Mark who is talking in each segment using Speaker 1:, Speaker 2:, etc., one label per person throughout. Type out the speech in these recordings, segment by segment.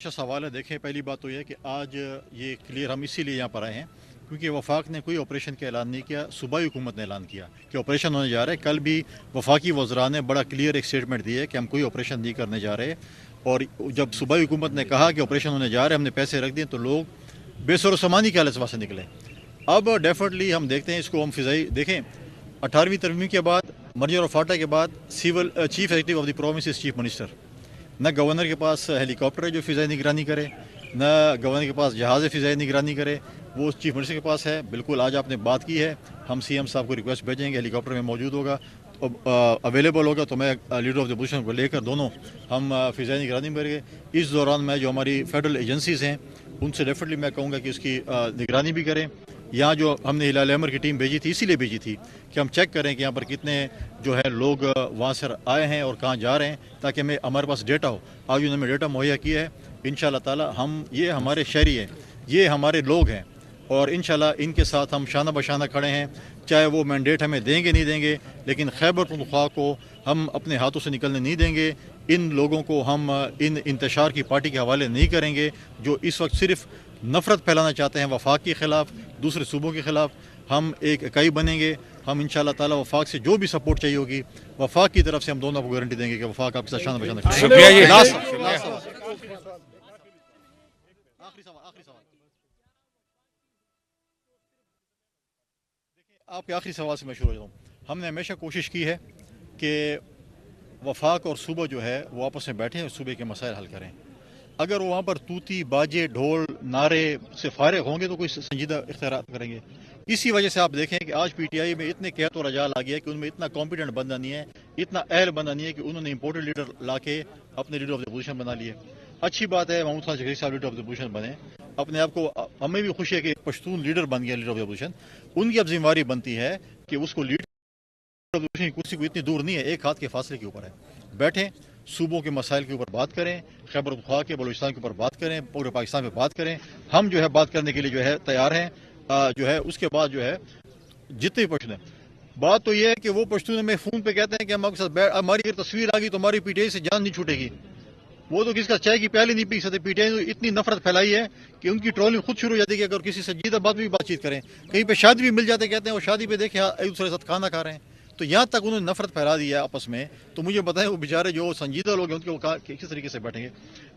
Speaker 1: اچھا سوال ہے. دیکھیں پہلی بات تو یہ ہے کہ آج یہ کلیئر ہم اسی لیے یہاں پر آئے ہیں کیونکہ وفاق نے کوئی آپریشن کا اعلان نہیں کیا. صوبائی حکومت نے اعلان کیا کہ آپریشن ہونے جا رہا ہے. کل بھی وفاقی وزراء نے بڑا کلیئر ایک اسٹیٹمنٹ دی ہے کہ ہم کوئی آپریشن نہیں کرنے جا رہے. اور جب صوبائی حکومت نے کہا کہ آپریشن ہونے جا رہے ہیں, ہم نے پیسے رکھ دیے, تو لوگ بے سر و سامانی کے حالت سے نکلے. اب ڈیفینیٹلی ہم دیکھتے ہیں اس کو. ہم فضائی دیکھیں 18ویں ترمیم کے بعد, مرجر آف فاٹا کے بعد civil chief executive of the province is chief minister. نہ گورنر کے پاس ہیلی کاپٹر ہے جو فضائی نگرانی کرے, نہ گورنر کے پاس جہاز فضائی نگرانی کرے, وہ چیف منسٹر کے پاس ہے. بالکل آج آپ نے بات کی ہے, ہم سی ایم صاحب کو ریکویسٹ بھیجیں گے, ہیلی کاپٹر میں موجود ہوگا, اویلیبل ہوگا, تو میں لیڈر آف دی اپوزیشن کو لے کر دونوں ہم فضائی نگرانی میں گے. اس دوران میں جو ہماری فیڈرل ایجنسیز ہیں ان سے ڈیفینیٹلی میں کہوں گا کہ اس کی نگرانی بھی کریں. یہاں جو ہم نے ہلال احمر کی ٹیم بھیجی تھی اسی لیے بھیجی تھی کہ ہم چیک کریں کہ یہاں پر کتنے جو ہے لوگ وہاں سے آئے ہیں اور کہاں جا رہے ہیں, تاکہ ہمارے پاس ڈیٹا ہو. آج انہوں نے ہمیں ڈیٹا مہیا کیا ہے. انشاءاللہ تعالی یہ ہمارے شہری ہیں, یہ ہمارے لوگ ہیں, اور انشاءاللہ ان کے ساتھ ہم شانہ بشانہ کھڑے ہیں. چاہے وہ مینڈیٹ ہمیں دیں گے نہیں دیں گے, لیکن خیبر پختونخوا کو ہم اپنے ہاتھوں سے نکلنے نہیں دیں گے. ان لوگوں کو ہم ان انتشار کی پارٹی کے حوالے نہیں کریں گے جو اس وقت صرف نفرت پھیلانا چاہتے ہیں وفاق کے خلاف, دوسرے صوبوں کے خلاف. ہم ایک اکائی بنیں گے. ہم انشاءاللہ تعالی وفاق سے جو بھی سپورٹ چاہیے ہوگی, وفاق کی طرف سے ہم دونوں کو گارنٹی دیں گے کہ وفاق آپ کے ساتھ شانہ بشانہ کھڑے ہیں.
Speaker 2: شکریہ.
Speaker 1: آپ کے آخری سوال سے میں شروع ہو جاؤں. ہم نے ہمیشہ کوشش کی ہے کہ وفاق اور صوبہ جو ہے وہ آپس میں بیٹھیں اور صوبے کے مسائل حل کریں. اگر وہاں پر توتی باجے ڈھول نعرے سے فارغ ہوں گے تو کوئی سنجیدہ اختیارات کریں گے. اسی وجہ سے آپ دیکھیں کہ آج پی ٹی آئی میں اتنے قحط و رجال آ گیا کہ ان میں اتنا کمپیٹنٹ بندہ نہیں ہے, اتنا اہل بندہ نہیں ہے کہ انہوں نے امپورٹنٹ لیڈر لا کے اپنے لیڈر آف دی اپوزیشن بنا لیے. اچھی بات ہے محمود خان شکری صاحب لیڈر آف دی اپوزیشن بنے, اپنے آپ کو ہمیں بھی خوشی ہے کہ پشتون لیڈر بن گیا لیڈر آف دی اپوزیشن. ان کی اب ذمہ داری بنتی ہے کہ اس کو لیڈر آف دی اپوزیشن کی کرسی کو اتنی دور نہیں ہے, ایک ہاتھ کے فاصلے کے اوپر ہے. بیٹھیں, صوبوں کے مسائل کے اوپر بات کریں, خیبر پختونخوا کے بلوچستان کے اوپر بات کریں, پورے پاکستان میں بات کریں. ہم جو ہے بات کرنے کے لیے جو ہے تیار ہیں. جو ہے اس کے بعد جو ہے جتنے پشتون ہیں, بات تو یہ ہے کہ وہ پشتون ہمیں فون پہ کہتے ہیں کہ ہم آپ کے ساتھ ہماری اگر تصویر آ گئی تو ہماری پی ٹی آئی سے جان نہیں چھوٹے گی. وہ تو کس کا چائے کی پیالی نہیں پی سکتے. پی ٹی آئی نے اتنی نفرت پھیلائی ہے کہ ان کی ٹرولنگ خود شروع ہو جاتی ہے کہ اگر کسی سنجیدہ بات بھی بات چیت کریں, کہیں پہ شادی بھی مل جاتے, کہتے ہیں وہ شادی پہ دیکھیں ایک دوسرے کے ساتھ کھانا کھا رہے ہیں. تو یہاں تک انہوں نے نفرت پھیلا دی ہے آپس میں. تو مجھے بتائیں وہ بیچارے جو سنجیدہ لوگ ہیں ان کے وہ کس طریقے سے بیٹھیں گے.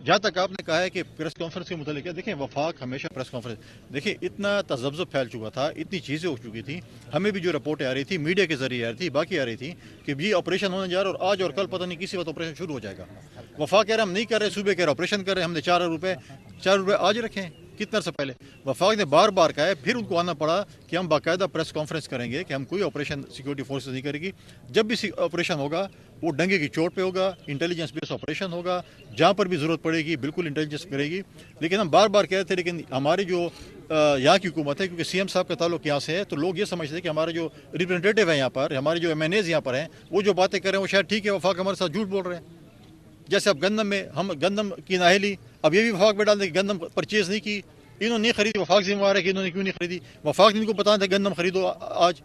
Speaker 1: جہاں تک آپ نے کہا ہے کہ پریس کانفرنس کے متعلق ہے, دیکھیں وفاق ہمیشہ پریس کانفرنس, دیکھیں اتنا تذبذب پھیل چکا تھا, اتنی چیزیں ہو چکی تھیں. ہمیں بھی جو رپورٹیں آ رہی تھی میڈیا کے ذریعے آ رہی تھی, باقی آ رہی تھی کہ یہ آپریشن ہونے جا رہا ہے اور آج اور کل پتہ نہیں کسی وقت آپریشن شروع ہو جائے گا. وفاق کہہ رہے ہم نہیں کر رہے, صوبے کہہ رہے آپریشن کر رہے ہیں. ہم نے 4 روپے آج رکھے کتنے عرصے پہلے. وفاق نے بار بار کہا ہے, پھر ان کو آنا پڑا کہ ہم باقاعدہ پریس کانفرنس کریں گے کہ ہم کوئی آپریشن سیکورٹی فورسز نہیں کرے گی. جب بھی آپریشن ہوگا وہ ڈنگے کی چوٹ پہ ہوگا, انٹیلیجنس بیس آپریشن ہوگا, جہاں پر بھی ضرورت پڑے گی بالکل انٹیلیجنس کرے گی. لیکن ہم بار بار کہہ رہے تھے, لیکن ہماری جو یہاں کی حکومت ہے, کیونکہ سی ایم صاحب کا تعلق یہاں سے ہے, تو لوگ یہ سمجھتے ہیں کہ ہمارے جو ریپرزنٹیٹیو ہیں یہاں پر, ہمارے جو ایم این ایز یہاں پر ہیں, وہ جو باتیں کر رہے ہیں وہ شاید ٹھیک ہے. وفاق ہمارے ساتھ جھوٹ بول رہے ہیں. جیسے اب گندم میں ہم گندم کی ناہلی, اب یہ بھی وفاق میں ڈال دیں کہ گندم پرچیز نہیں کی, انہوں نے نہیں خریدی. وفاق ذمہ دار ہے کہ انہوں نے کیوں نہیں خریدی. وفاق نے ان کو بتا دیں گندم خریدو آج.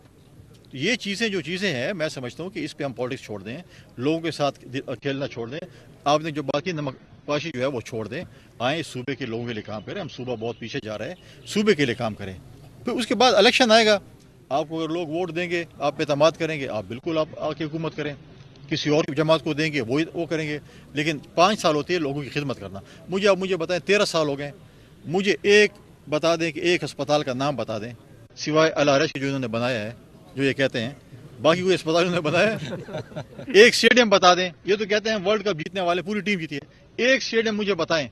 Speaker 1: یہ چیزیں جو چیزیں ہیں, میں سمجھتا ہوں کہ اس پہ ہم پالیٹکس چھوڑ دیں, لوگوں کے ساتھ کھیلنا چھوڑ دیں. آپ نے جو باقی نمک پاشی جو ہے وہ چھوڑ دیں, آئیں صوبے کے لوگوں کے لیے کام کریں. ہم صوبہ بہت پیچھے جا رہے ہیں, صوبے کے لیے کام کریں. پھر اس کے بعد الیکشن آئے گا, آپ کو اگر لوگ ووٹ دیں گے, آپ پہ اعتماد کریں گے, آپ بالکل آپ آ کے حکومت کریں. کسی اور جماعت کو دیں گے وہ کریں گے, لیکن 5 سال ہوتی ہے لوگوں کی خدمت کرنا. مجھے بتائیں 13 سال ہو گئے, مجھے ایک بتا دیں کہ ایک ہسپتال کا نام بتا دیں سوائے الارش جو انہوں نے بنایا ہے, جو یہ کہتے ہیں, باقی کوئی اسپتال انہوں نے بنایا ہے. ایک اسٹیڈیم بتا دیں, یہ تو کہتے ہیں ورلڈ کپ جیتنے والے پوری ٹیم جیتی ہے. ایک اسٹیڈیم مجھے بتائیں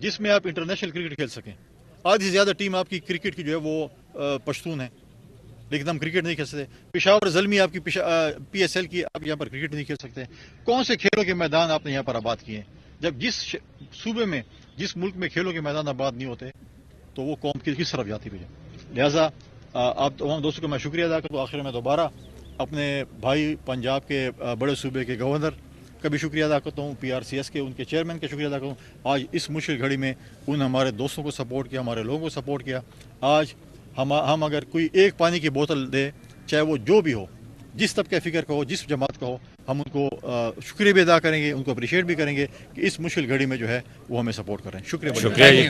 Speaker 1: جس میں آپ انٹرنیشنل کرکٹ کھیل سکیں. آدھی سے زیادہ ٹیم آپ کی کرکٹ کی جو ہے وہ پشتون ہے, لیکن ہم کرکٹ نہیں کھیل سکتے. پشاور زلمی آپ کی پی ایس ایل کی, آپ یہاں پر کرکٹ نہیں کھیل سکتے. کون سے کھیلوں کے میدان آپ نے یہاں پر آباد کیے ہیں؟ جب جس صوبے میں جس ملک میں کھیلوں کے میدان آباد نہیں ہوتے تو وہ قوم کس طرف جاتی ہے. لہٰذا آپ تمام دوستوں کو میں شکریہ ادا کرتا ہوں. آخر میں دوبارہ اپنے بھائی پنجاب کے بڑے صوبے کے گورنر کا بھی شکریہ ادا کرتا ہوں, پی آر سی ایس کے ان کے چیئرمین کا شکریہ ادا کرتا ہوں. آج اس مشکل گھڑی میں انہوں نے ہمارے دوستوں کو سپورٹ کیا, ہمارے لوگوں کو سپورٹ کیا. آج ہم اگر کوئی ایک پانی کی بوتل دے, چاہے وہ جو بھی ہو, جس طبقے فکر کا ہو, جس جماعت کا ہو, ہم ان کو شکریہ بھی ادا کریں گے، ان کو اپریشیٹ بھی کریں گے کہ اس مشکل گھڑی میں جو ہے وہ ہمیں سپورٹ کر رہے ہیں. شکریہ.
Speaker 2: شکریہ جی.